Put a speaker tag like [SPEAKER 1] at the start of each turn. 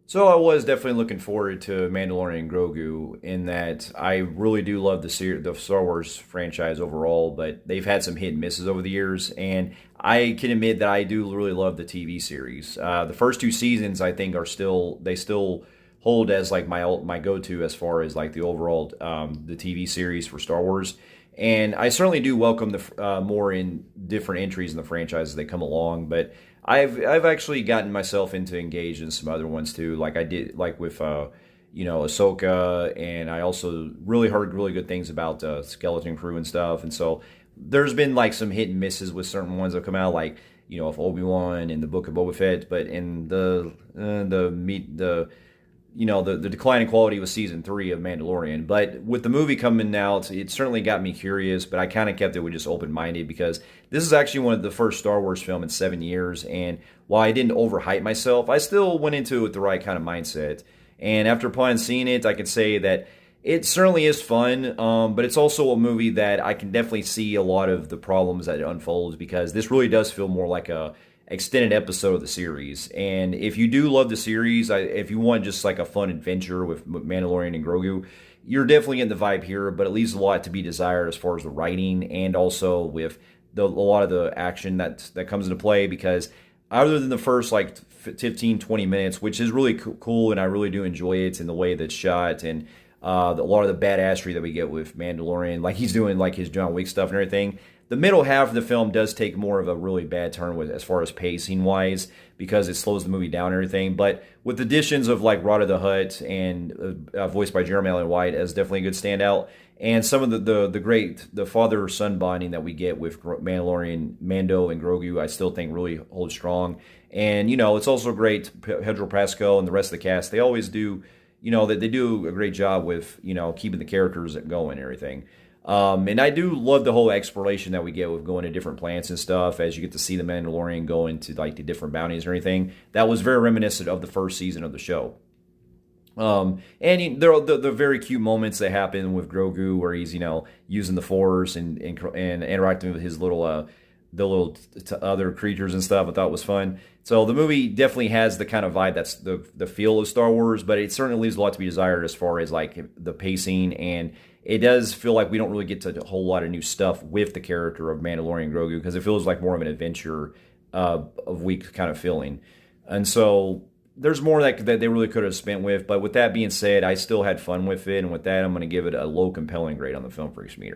[SPEAKER 1] So I was definitely looking forward to Mandalorian and Grogu in that I really do love the Star Wars franchise overall, but they've had some hit and misses over the years, and I can admit that I do really love the TV series. The first two seasons I think are still hold as like my go to as far as like the overall the TV series for Star Wars. And I certainly do welcome the more in different entries in the franchise as they come along, but I've actually gotten myself into engaged in some other ones too. Like I did, like with Ahsoka, and I also really heard really good things about Skeleton Crew and stuff. And so there's been like some hit and misses with certain ones that come out, like of Obi-Wan and the Book of Boba Fett. But in the meet the the decline in quality with season three of Mandalorian. But with the movie coming out, it certainly got me curious, but I kind of kept it with just open minded because this is actually one of the first Star Wars film in 7 years. And while I didn't overhype myself, I still went into it with the right kind of mindset. And after upon seeing it, I can say that it certainly is fun, but it's also a movie that I can definitely see a lot of the problems that it unfolds because this really does feel more like a extended episode of the series. And if you do love the series, if you want just like a fun adventure with Mandalorian and Grogu, you're definitely getting the vibe here, but it leaves a lot to be desired as far as the writing and also with a lot of the action that comes into play because other than the first like 15, 20 minutes, which is really cool and I really do enjoy it in the way that's shot and a lot of the badassery that we get with Mandalorian, like he's doing like his John Wick stuff and everything. The middle half of the film does take more of a really bad turn with as far as pacing wise because it slows the movie down and everything. But with additions of like Rada the Hutt and voiced by Jeremy Allen White as definitely a good standout, and some of the great the father son bonding that we get with Mandalorian Mando and Grogu, I still think really holds strong. And it's also great Pedro Pascal and the rest of the cast. They always do that they do a great job with keeping the characters going and everything. And I do love the whole exploration that we get with going to different planets and stuff as you get to see the Mandalorian go into like the different bounties and everything. That was very reminiscent of the first season of the show. And there are the very cute moments that happen with Grogu where he's using the Force and interacting with his little other creatures and stuff. I thought was fun. So the movie definitely has the kind of vibe that's the feel of Star Wars, but it certainly leaves a lot to be desired as far as like the pacing, and it does feel like we don't really get to a whole lot of new stuff with the character of Mandalorian Grogu because it feels like more of an adventure of week kind of feeling, and so there's more that they really could have spent with. But with that being said, I still had fun with it, and with that, I'm going to give it a low compelling grade on the film freaks meter.